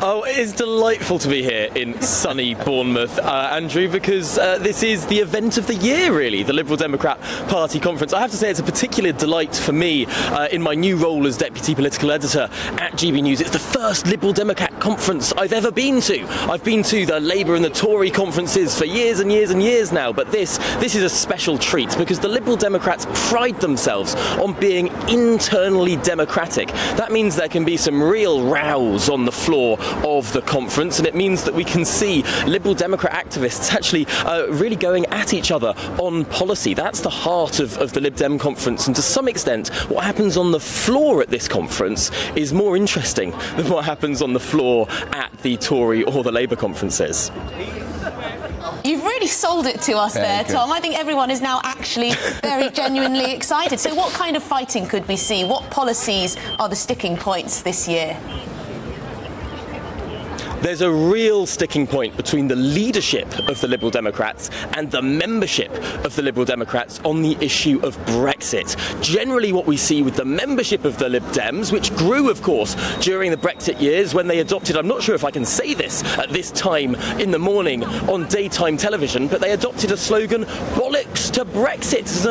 Oh, it is delightful to be here in sunny Bournemouth, Andrew, because this is the event of the year, really, the Liberal Democrat Party conference. I have to say it's a particular delight for me in my new role as Deputy Political Editor at GB News. It's the first Liberal Democrat conference I've ever been to. I've been to the Labour and the Tory conferences for years and years and years now, but this is a special treat because the Liberal Democrats pride themselves on being internally democratic. That means there can be some real rows on the floor of the conference, and it means that we can see Liberal Democrat activists actually really going at each other on policy. That's the heart of the Lib Dem conference, and to some extent what happens on the floor at this conference is more interesting than what happens on the floor at the Tory or the Labour conferences. You've really sold it to us there, Tom. I think everyone is now actually very genuinely excited. So what kind of fighting could we see? What policies are the sticking points this year? There's a real sticking point between the leadership of the Liberal Democrats and the membership of the Liberal Democrats on the issue of Brexit. Generally what we see with the membership of the Lib Dems, which grew, of course, during the Brexit years when they adopted, I'm not sure if I can say this at this time in the morning on daytime television, but they adopted a slogan, bollocks to Brexit, as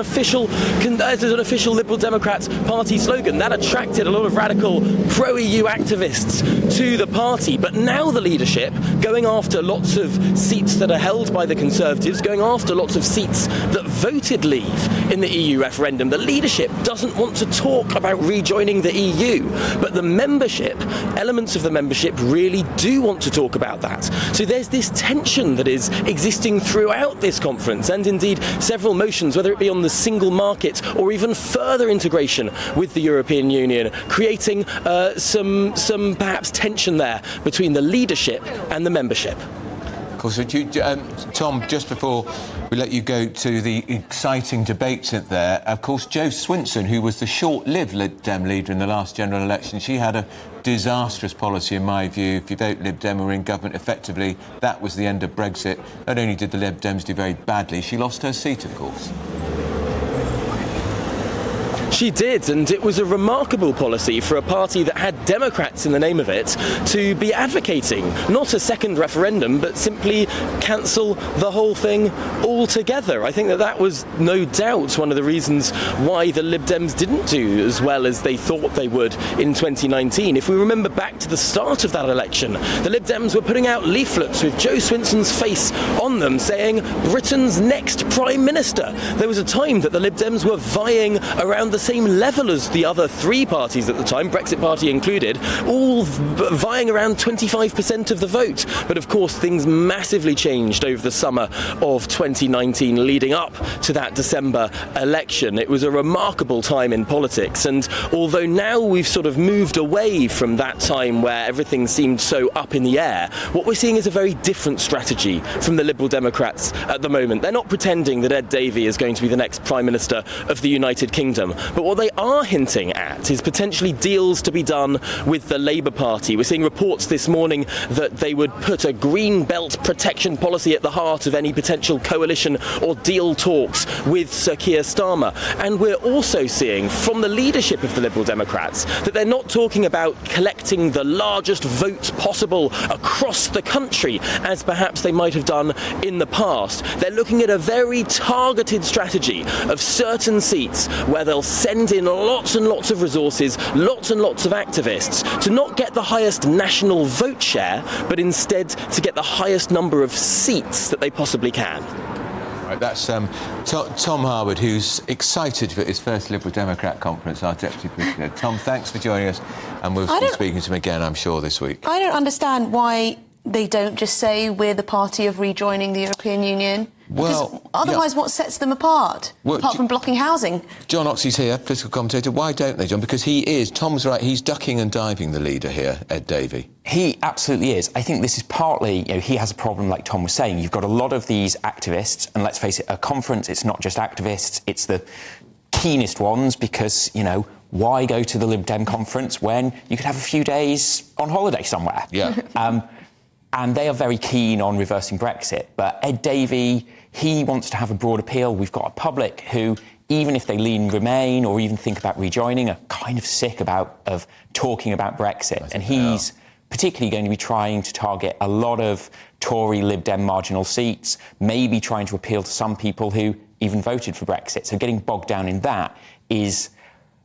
an official Liberal Democrats Party slogan. That attracted a lot of radical pro-EU activists to the party, but now the leadership going after lots of seats that are held by the Conservatives, going after lots of seats that voted leave in the EU referendum. The leadership doesn't want to talk about rejoining the EU, but the membership, elements of the membership really do want to talk about that. So there's this tension that is existing throughout this conference, and indeed several motions, whether it be on the single market or even further integration with the European Union, creating some perhaps tension there between the leadership and the membership. Of course, Tom, just before we let you go to the exciting debates there, of course, Jo Swinson, who was the short-lived Lib Dem leader in the last general election, she had a disastrous policy, in my view. If you vote Lib Dem or in government effectively, that was the end of Brexit. Not only did the Lib Dems do very badly, she lost her seat, of course. She did, and it was a remarkable policy for a party that had Democrats in the name of it to be advocating not a second referendum, but simply cancel the whole thing altogether. I think that was no doubt one of the reasons why the Lib Dems didn't do as well as they thought they would in 2019. If we remember back to the start of that election, the Lib Dems were putting out leaflets with Jo Swinson's face on them saying Britain's next Prime Minister. There was a time that the Lib Dems were vying around the same level as the other three parties at the time, Brexit Party included, all vying around 25% of the vote. But of course things massively changed over the summer of 2019 leading up to that December election. It was a remarkable time in politics, and although now we've sort of moved away from that time where everything seemed so up in the air, what we're seeing is a very different strategy from the Liberal Democrats at the moment. They're not pretending that Ed Davey is going to be the next Prime Minister of the United Kingdom, but what they are hinting at is potentially deals to be done with the Labour Party. We're seeing reports this morning that they would put a green belt protection policy at the heart of any potential coalition or deal talks with Sir Keir Starmer. And we're also seeing from the leadership of the Liberal Democrats that they're not talking about collecting the largest vote possible across the country, as perhaps they might have done in the past. They're looking at a very targeted strategy of certain seats where they'll send in lots and lots of resources, lots and lots of activists to not get the highest national vote share, but instead to get the highest number of seats that they possibly can. Right, that's Tom Harwood, who's excited for his first Liberal Democrat conference, our Deputy President. Tom, thanks for joining us, and we'll be speaking to him again, I'm sure, this week. I don't understand why they don't just say we're the party of rejoining the European Union. Well, otherwise, what sets them apart, apart from blocking housing? John Oxley's here, political commentator. Why don't they, John? Because Tom's right, he's ducking and diving the leader here, Ed Davey. He absolutely is. I think this is partly, he has a problem, like Tom was saying. You've got a lot of these activists, and let's face it, a conference, it's not just activists, it's the keenest ones, because, why go to the Lib Dem conference when you could have a few days on holiday somewhere? Yeah. And they are very keen on reversing Brexit. But Ed Davey, he wants to have a broad appeal. We've got a public who, even if they lean Remain or even think about rejoining, are kind of sick of talking about Brexit. And he's particularly going to be trying to target a lot of Tory Lib Dem marginal seats, maybe trying to appeal to some people who even voted for Brexit. So getting bogged down in that is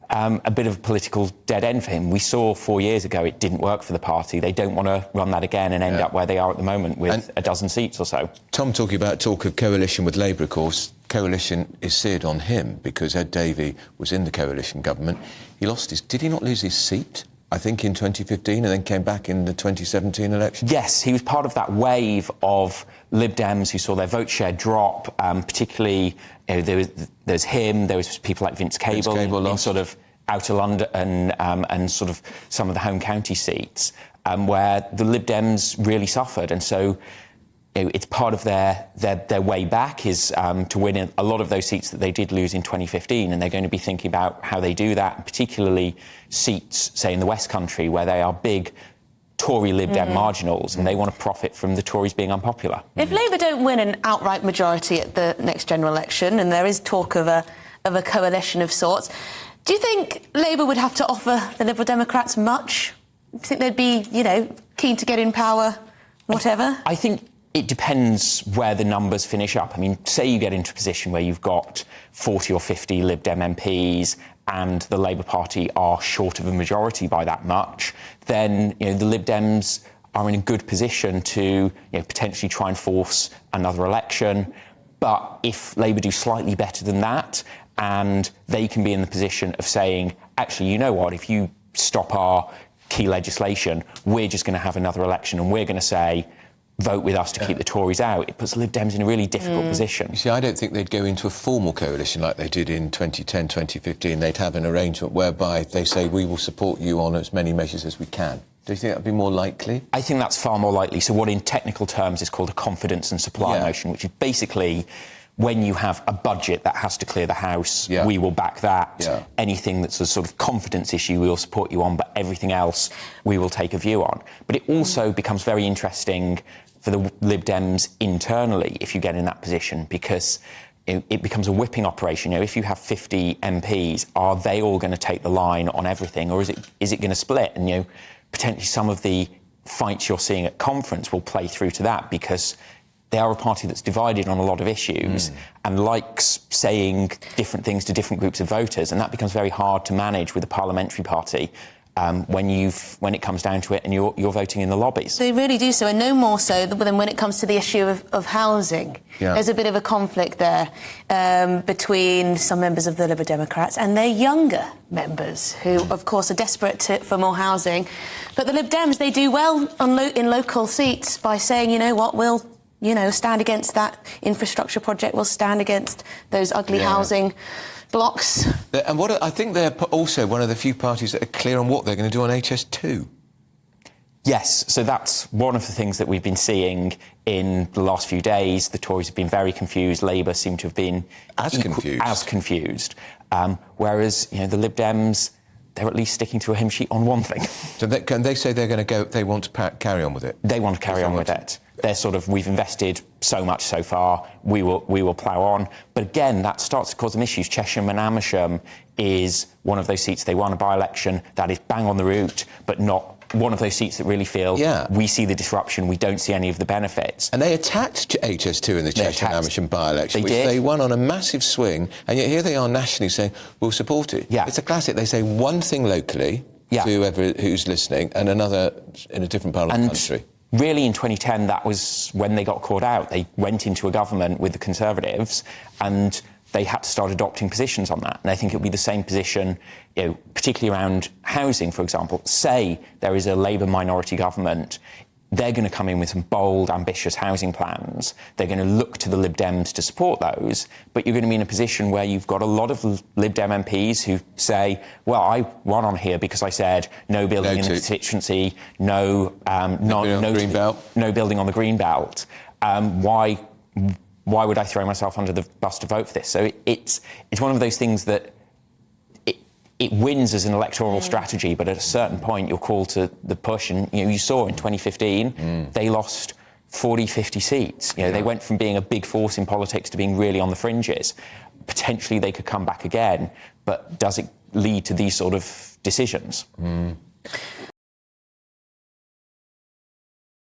a bit of a political dead end for him. We saw 4 years ago it didn't work for the party. They don't want to run that again and end up where they are at the moment with a dozen seats or so. Tom talking about talk of coalition with Labour, of course. Coalition is seared on him because Ed Davey was in the coalition government. He lost his... Did he not lose his seat? I think in 2015 and then came back in the 2017 election? Yes, he was part of that wave of Lib Dems who saw their vote share drop, particularly, there's him, there was people like Vince Cable in sort of outer London and sort of some of the home county seats, where the Lib Dems really suffered. And so it's part of their way back is to win a lot of those seats that they did lose in 2015, and they're going to be thinking about how they do that, and particularly seats, say, in the West Country, where they are big Tory Lib Dem marginals, and they want to profit from the Tories being unpopular. If Labour don't win an outright majority at the next general election, and there is talk of a coalition of sorts, do you think Labour would have to offer the Liberal Democrats much? Do you think they'd be, keen to get in power, whatever? I think it depends where the numbers finish up. I mean, say you get into a position where you've got 40 or 50 Lib Dem MPs and the Labour Party are short of a majority by that much, then the Lib Dems are in a good position to potentially try and force another election. But if Labour do slightly better than that, and they can be in the position of saying, actually, you know what, if you stop our key legislation, we're just going to have another election and we're going to say, vote with us to keep the Tories out. It puts Lib Dems in a really difficult position. You see, I don't think they'd go into a formal coalition like they did in 2010, 2015. They'd have an arrangement whereby they say, we will support you on as many measures as we can. Do you think that would be more likely? I think that's far more likely. So what in technical terms is called a confidence and supply motion, which is basically when you have a budget that has to clear the House, we will back that. Yeah. Anything that's a sort of confidence issue, we will support you on, but everything else we will take a view on. But it also becomes very interesting for the Lib Dems internally if you get in that position, because it becomes a whipping operation. If you have 50 MPs, are they all going to take the line on everything, or is it going to split? And potentially some of the fights you're seeing at conference will play through to that, because they are a party that's divided on a lot of issues and likes saying different things to different groups of voters, and that becomes very hard to manage with a parliamentary party when it comes down to it and you're voting in the lobbies. They really do so, and no more so than when it comes to the issue of housing. Yeah. There's a bit of a conflict there between some members of the Liberal Democrats and their younger members, who, of course, are desperate for more housing. But the Lib Dems, they do well in local seats by saying, you know what, we'll stand against that infrastructure project. We'll stand against those ugly housing blocks. And I think they're also one of the few parties that are clear on what they're going to do on HS2. Yes, so that's one of the things that we've been seeing in the last few days. The Tories have been very confused. Labour seem to have been as confused. Whereas, the Lib Dems, they're at least sticking to a hymn sheet on one thing. So they say they're going to go. They want to carry on with it. They want to carry on with it. They're sort of, we've invested so much so far, we will plough on. But again, that starts to cause them issues. Chesham and Amersham is one of those seats they won a by-election that is bang on the route, but not one of those seats that really feel we see the disruption, we don't see any of the benefits. And they attacked HS2 in the Chesham and Amersham by-election, which they won on a massive swing, and yet here they are nationally saying, we'll support it. Yeah. It's a classic. They say one thing locally to whoever who's listening and another in a different part of the country. Really, in 2010, that was when they got caught out. They went into a government with the Conservatives and they had to start adopting positions on that. And I think it'll be the same position, particularly around housing, for example. Say there is a Labour minority government, they're going to come in with some bold, ambitious housing plans. They're going to look to the Lib Dems to support those, but you're going to be in a position where you've got a lot of Lib Dem MPs who say, well, I won on here because I said no building in the constituency, no building on the green belt. Why would I throw myself under the bus to vote for this? So it's one of those things that it wins as an electoral strategy, but at a certain point you're called to the push. And you saw in 2015 they lost 40, 50 seats. They went from being a big force in politics to being really on the fringes. Potentially they could come back again, but does it lead to these sort of decisions?